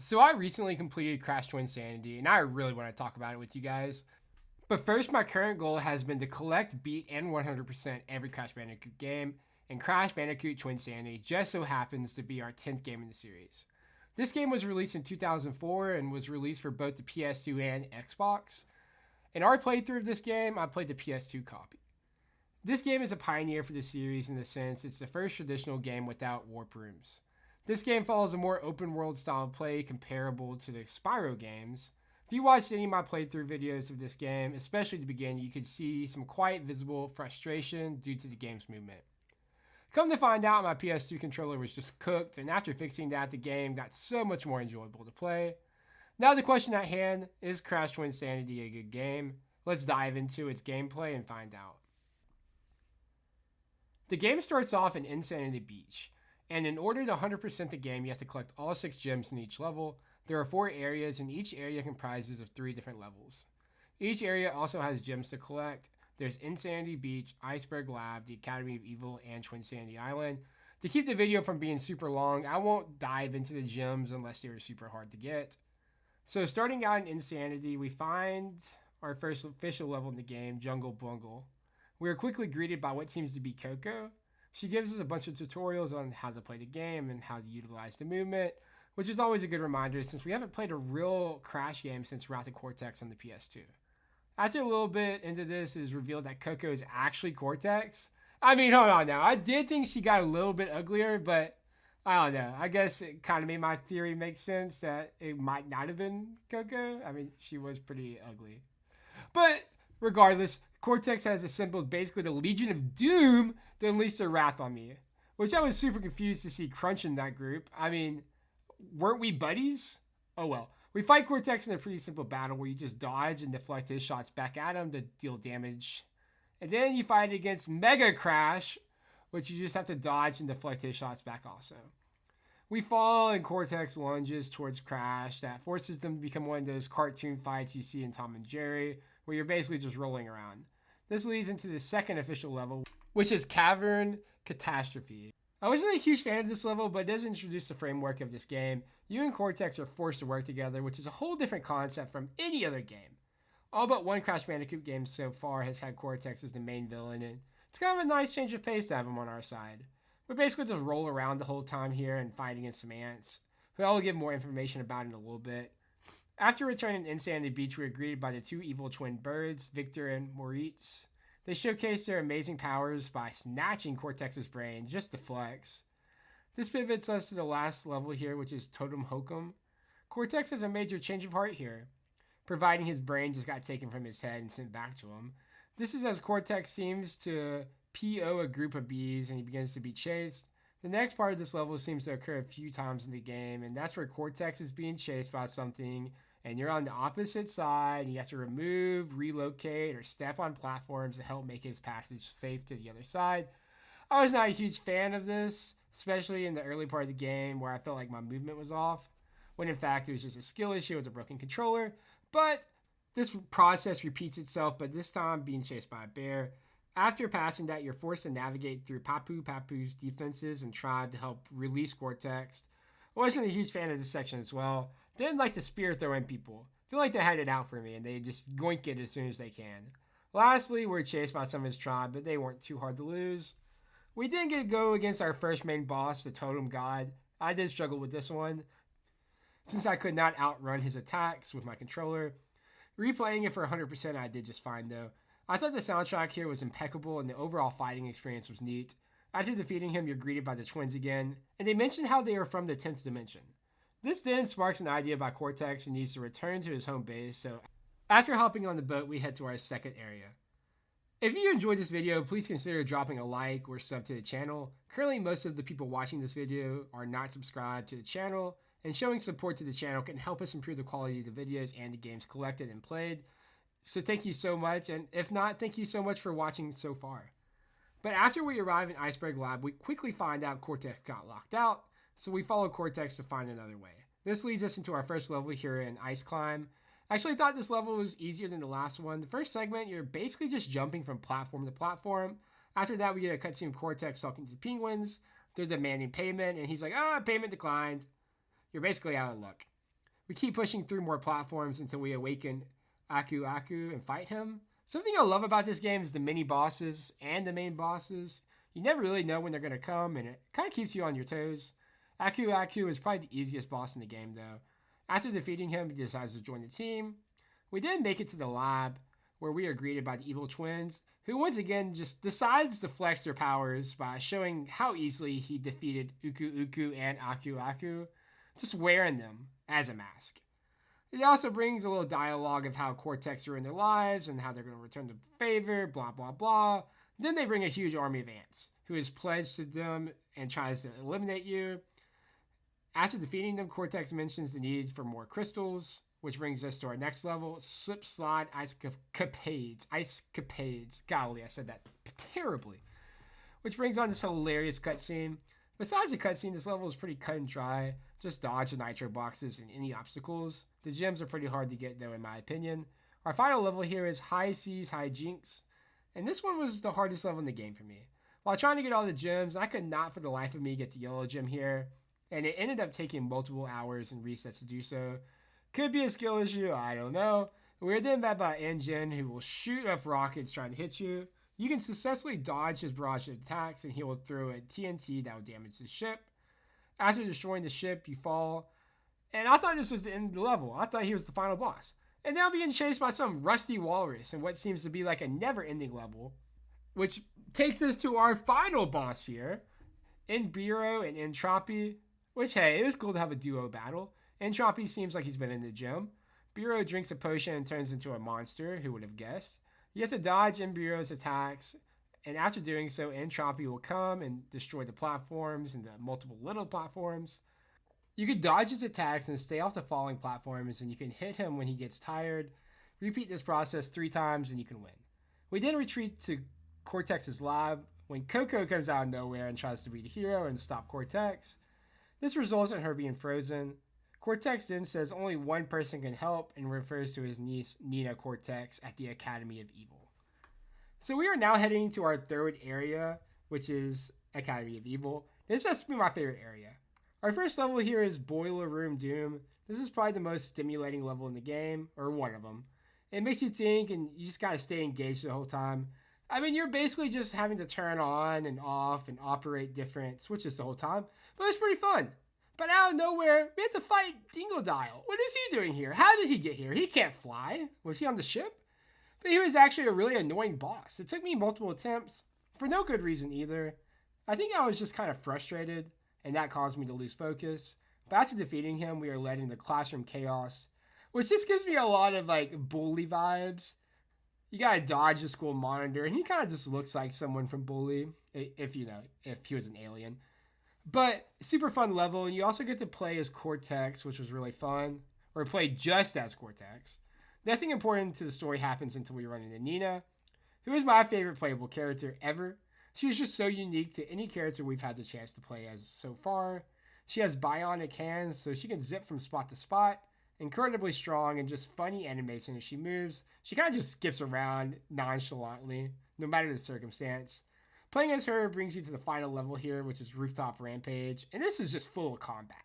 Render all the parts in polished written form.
So I recently completed Crash Twinsanity, and I really want to talk about it with you guys. But first, my current goal has been to collect, beat, and 100% every Crash Bandicoot game, and Crash Bandicoot Twinsanity just so happens to be our 10th game in the series. This game was released in 2004 and was released for both the PS2 and Xbox. In our playthrough of this game, I played the PS2 copy. This game is a pioneer for the series in the sense it's the first traditional game without warp rooms. This game follows a more open world style of play comparable to the Spyro games. If you watched any of my playthrough videos of this game, especially at the beginning, you could see some quite visible frustration due to the game's movement. Come to find out, my PS2 controller was just cooked, and after fixing that, the game got so much more enjoyable to play. Now the question at hand, is Crash Twinsanity a good game? Let's dive into its gameplay and find out. The game starts off in Insanity Beach, and in order to 100% the game, you have to collect all 6 gems in each level. There are 4 areas, and each area comprises of 3 different levels. Each area also has gems to collect. There's Insanity Beach, Iceberg Lab, the Academy of Evil, and Twinsanity Island. To keep the video from being super long, I won't dive into the gems unless they were super hard to get. So starting out in Insanity, we find our first official level in the game, Jungle Bungle. We are quickly greeted by what seems to be Coco. She gives us a bunch of tutorials on how to play the game and how to utilize the movement, which is always a good reminder since we haven't played a real Crash game since Wrath of Cortex on the PS2. After a little bit into this, it is revealed that Coco is actually Cortex. I mean, hold on now. I did think she got a little bit uglier, but I don't know. I guess it kind of made my theory make sense that it might not have been Coco. I mean, she was pretty ugly. But regardless, Cortex has assembled basically the Legion of Doom to unleash their wrath on me, which I was super confused to see Crunch in that group. I mean, weren't we buddies? Oh well. We fight Cortex in a pretty simple battle where you just dodge and deflect his shots back at him to deal damage. And then you fight against Mega Crash, which you just have to dodge and deflect his shots back also. We fall and Cortex lunges towards Crash. That forces them to become one of those cartoon fights you see in Tom and Jerry, where you're basically just rolling around. This leads into the second official level, which is Cavern Catastrophe. I wasn't a huge fan of this level, but it does introduce the framework of this game. You and Cortex are forced to work together, which is a whole different concept from any other game. All but one Crash Bandicoot game so far has had Cortex as the main villain, and it's kind of a nice change of pace to have him on our side. We basically just roll around the whole time here and fight against some ants, who I'll give more information about in a little bit. After returning to Insanity Beach, we are greeted by the 2 evil twin birds, Victor and Moritz. They showcase their amazing powers by snatching Cortex's brain just to flex. This pivots us to the last level here, which is Totem Hokum. Cortex has a major change of heart here, providing his brain just got taken from his head and sent back to him. This is as Cortex seems to PO a group of bees and he begins to be chased. The next part of this level seems to occur a few times in the game, and that's where Cortex is being chased by something and you're on the opposite side, and you have to remove, relocate, or step on platforms to help make his passage safe to the other side. I was not a huge fan of this, especially in the early part of the game where I felt like my movement was off, when in fact it was just a skill issue with a broken controller. But this process repeats itself, but this time being chased by a bear. After passing that, you're forced to navigate through Papu's defenses and tribe to help release Cortex. I wasn't a huge fan of this section as well. Didn't like the spear throwing people. Feel like they had it out for me and they just goink it as soon as they can. Lastly, we're chased by some of his tribe, but they weren't too hard to lose. We didn't get to go against our first main boss, the Totem God. I did struggle with this one, since I could not outrun his attacks with my controller. Replaying it for 100%, I did just fine though. I thought the soundtrack here was impeccable and the overall fighting experience was neat. After defeating him, you're greeted by the twins again, and they mention how they are from the 10th dimension. This then sparks an idea by Cortex who needs to return to his home base, so after hopping on the boat, we head to our second area. If you enjoyed this video, please consider dropping a like or sub to the channel. Currently, most of the people watching this video are not subscribed to the channel, and showing support to the channel can help us improve the quality of the videos and the games collected and played. So thank you so much, and if not, thank you so much for watching so far. But after we arrive in Iceberg Lab, we quickly find out Cortex got locked out, so we follow Cortex to find another way. This leads us into our first level here in Ice Climb. I actually thought this level was easier than the last one. The first segment, you're basically just jumping from platform to platform. After that, we get a cutscene of Cortex talking to the penguins. They're demanding payment, and he's like, payment declined. You're basically out of luck. We keep pushing through more platforms until we awaken Aku Aku and fight him. Something I love about this game is the mini bosses and the main bosses. You never really know when they're going to come, and it kind of keeps you on your toes. Aku Aku is probably the easiest boss in the game, though. After defeating him, he decides to join the team. We then make it to the lab, where we are greeted by the evil twins, who once again just decides to flex their powers by showing how easily he defeated Uku Uku and Aku Aku, just wearing them as a mask. It also brings a little dialogue of how Cortex ruined their lives and how they're going to return the favor, blah, blah, blah. Then they bring a huge army of ants, who is pledged to them and tries to eliminate you. After defeating them, Cortex mentions the need for more crystals, which brings us to our next level, Slip Slide Ice Capades. Golly, I said that terribly. Which brings on this hilarious cutscene. Besides the cutscene, this level is pretty cut and dry. Just dodge the nitro boxes and any obstacles. The gems are pretty hard to get though, in my opinion. Our final level here is High Seas, High Jinx. And this one was the hardest level in the game for me. While trying to get all the gems, I could not for the life of me get the yellow gem here. And it ended up taking multiple hours and resets to do so. Could be a skill issue, I don't know. We are then met by N-Gen, who will shoot up rockets trying to hit you. You can successfully dodge his barrage of attacks, and he will throw a TNT that will damage the ship. After destroying the ship, you fall. And I thought this was the end of the level. I thought he was the final boss. And now being chased by some rusty walrus in what seems to be like a never-ending level. Which takes us to our final boss here. Inbiro and Entropy. Which, hey, it was cool to have a duo battle. Entropy seems like he's been in the gym. Biro drinks a potion and turns into a monster. Who would have guessed? You have to dodge Inbiro's attacks. And after doing so, Entropy will come and destroy the platforms and the multiple little platforms. You can dodge his attacks and stay off the falling platforms, and you can hit him when he gets tired. Repeat this process 3 times and you can win. We then retreat to Cortex's lab when Coco comes out of nowhere and tries to be the hero and stop Cortex. This results in her being frozen. Cortex then says only one person can help and refers to his niece Nina Cortex at the Academy of Evil. So we are now heading to our third area, which is Academy of Evil. This has to be my favorite area. Our first level here is Boiler Room Doom. This is probably the most stimulating level in the game, or one of them. It makes you think and you just gotta stay engaged the whole time. I mean, you're basically just having to turn on and off and operate different switches the whole time, but it's pretty fun. But out of nowhere, we have to fight Dingodile. What is he doing here? How did he get here? He can't fly. Was he on the ship? But he was actually a really annoying boss. It took me multiple attempts, for no good reason either. I think I was just kind of frustrated, and that caused me to lose focus. But after defeating him, we are led into classroom chaos, which just gives me a lot of like Bully vibes. You gotta dodge the school monitor, and he kind of just looks like someone from Bully, if he was an alien. But super fun level, and you also get to play as Cortex, which was really fun, or play just as Cortex. Nothing important to the story happens until we run into Nina, who is my favorite playable character ever. She is just so unique to any character we've had the chance to play as so far. She has bionic hands, so she can zip from spot to spot. Incredibly strong and just funny animation as she moves. She kind of just skips around nonchalantly, no matter the circumstance. Playing as her brings you to the final level here, which is Rooftop Rampage, and this is just full of combat.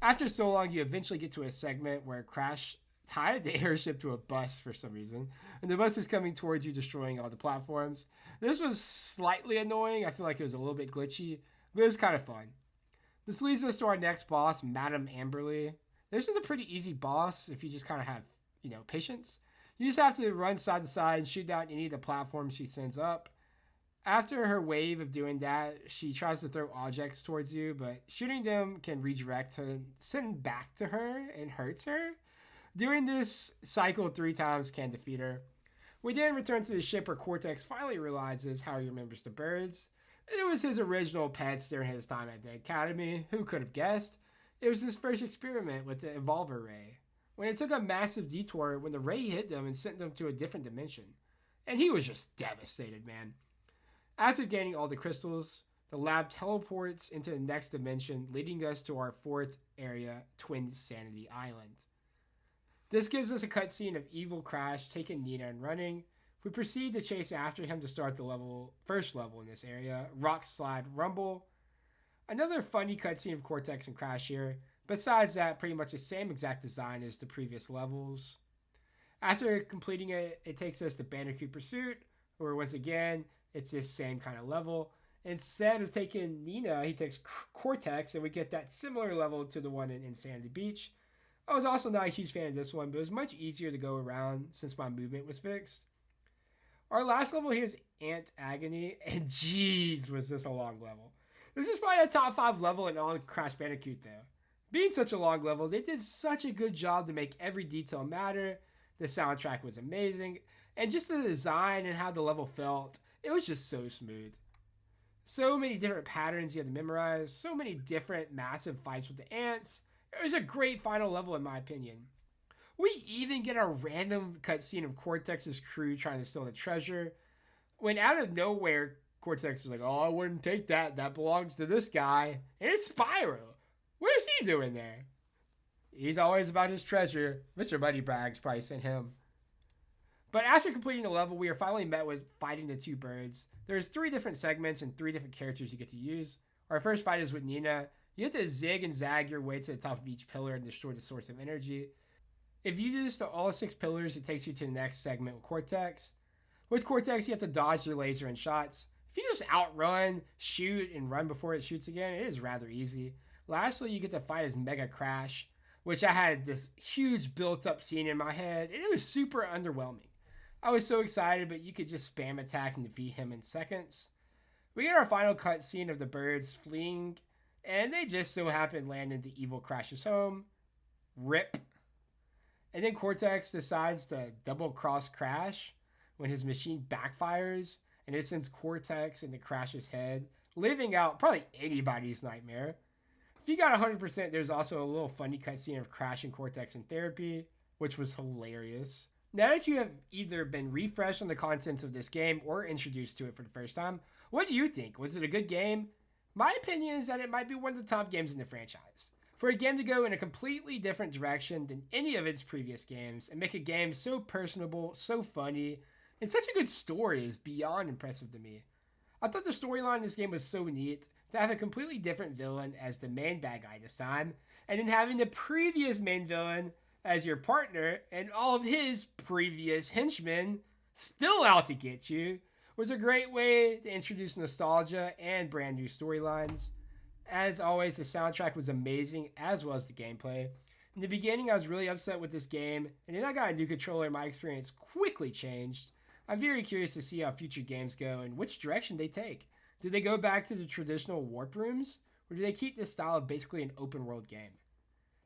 After so long, you eventually get to a segment where Crash tied the airship to a bus for some reason, and the bus is coming towards you, destroying all the platforms. This was slightly annoying. I feel like it was a little bit glitchy, but it was kind of fun. This leads us to our next boss, Madame Amberly. This is a pretty easy boss if you just kind of have, patience. You just have to run side to side and shoot down any of the platforms she sends up. After her wave of doing that, she tries to throw objects towards you, but shooting them can redirect her and send back to her and hurts her. Doing this cycle 3 times can defeat her. We then return to the ship where Cortex finally realizes how he remembers the birds. It was his original pets during his time at the Academy. Who could have guessed? It was his first experiment with the Evolver Ray, when it took a massive detour when the ray hit them and sent them to a different dimension. And he was just devastated, man. After gaining all the crystals, the lab teleports into the next dimension, leading us to our 4th area, Twinsanity Island. This gives us a cutscene of evil Crash taking Nina and running. We proceed to chase after him to start the first level in this area, Rock Slide Rumble. Another funny cutscene of Cortex and Crash here. Besides that, pretty much the same exact design as the previous levels. After completing it, it takes us to Bandicoot Pursuit, where once again, it's this same kind of level. Instead of taking Nina, he takes Cortex, and we get that similar level to the one in Insanity Beach. I was also not a huge fan of this one, but it was much easier to go around since my movement was fixed. Our last level here is Ant Agony, and jeez, was this a long level. This is probably a top 5 level in all Crash Bandicoot though. Being such a long level, they did such a good job to make every detail matter. The soundtrack was amazing, and just the design and how the level felt, it was just so smooth. So many different patterns you had to memorize, so many different massive fights with the ants. It was a great final level in my opinion. We even get a random cutscene of Cortex's crew trying to steal the treasure, when out of nowhere, Cortex is like, oh, I wouldn't take that. That belongs to this guy. And it's Spyro. What is he doing there? He's always about his treasure. Mr. Moneybags probably sent him. But after completing the level, we are finally met with fighting the two birds. There's 3 different segments and 3 different characters you get to use. Our first fight is with Nina. You have to zig and zag your way to the top of each pillar and destroy the source of energy. If you do this to all 6 pillars, it takes you to the next segment with Cortex. With Cortex, you have to dodge your laser and shots. If you just outrun, shoot, and run before it shoots again, it is rather easy. Lastly, you get to fight as Mega Crash, which I had this huge built-up scene in my head, and it was super underwhelming. I was so excited, but you could just spam attack and defeat him in seconds. We get our final cutscene of the birds fleeing, and they just so happen land into Evil Crash's home. RIP. And then Cortex decides to double-cross Crash when his machine backfires, and it sends Cortex into Crash's head, living out probably anybody's nightmare. If you got 100%, there's also a little funny cutscene of Crash and Cortex in therapy, which was hilarious. Now that you have either been refreshed on the contents of this game or introduced to it for the first time, what do you think? Was it a good game? My opinion is that it might be one of the top games in the franchise. For a game to go in a completely different direction than any of its previous games and make a game so personable, so funny, and such a good story is beyond impressive to me. I thought the storyline in this game was so neat to have a completely different villain as the main bad guy this time, and then having the previous main villain as your partner and all of his previous henchmen still out to get you was a great way to introduce nostalgia and brand new storylines. As always, the soundtrack was amazing as well as the gameplay. In the beginning, I was really upset with this game, and then I got a new controller and my experience quickly changed. I'm very curious to see how future games go and which direction they take. Do they go back to the traditional warp rooms, or do they keep this style of basically an open world game?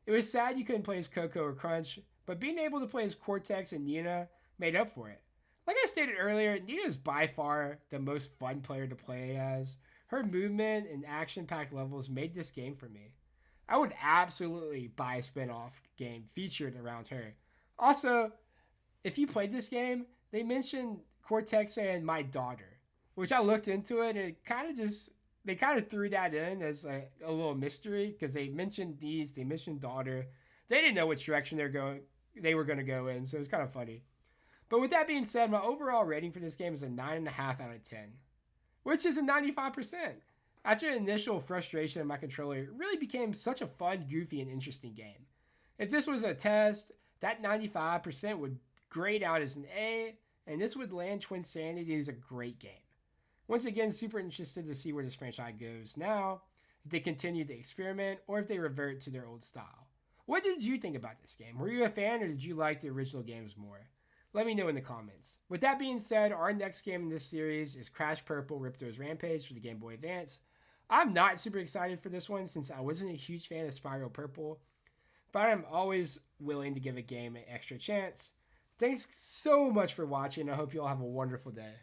It was sad you couldn't play as Coco or Crunch, but being able to play as Cortex and Nina made up for it. Like I stated earlier, Nina is by far the most fun player to play as. Her movement and action-packed levels made this game for me. I would absolutely buy a spin-off game featured around her. Also, if you played this game, they mentioned Cortex and my daughter, which I looked into it, and they kind of threw that in as a little mystery because they mentioned daughter. They didn't know which direction they were going to go in, so it was kind of funny. But with that being said, my overall rating for this game is a 9.5 out of 10, which is a 95%. After initial frustration of my controller, it really became such a fun, goofy, and interesting game. If this was a test, that 95% would grade out as an A, and this would land Twinsanity as a great game. Once again, super interested to see where this franchise goes now, if they continue to experiment, or if they revert to their old style. What did you think about this game? Were you a fan, or did you like the original games more? Let me know in the comments. With that being said, our next game in this series is Crash Purple Ripto's Rampage for the Game Boy Advance. I'm not super excited for this one since I wasn't a huge fan of Spyro Purple, but I'm always willing to give a game an extra chance. Thanks so much for watching. I hope you all have a wonderful day.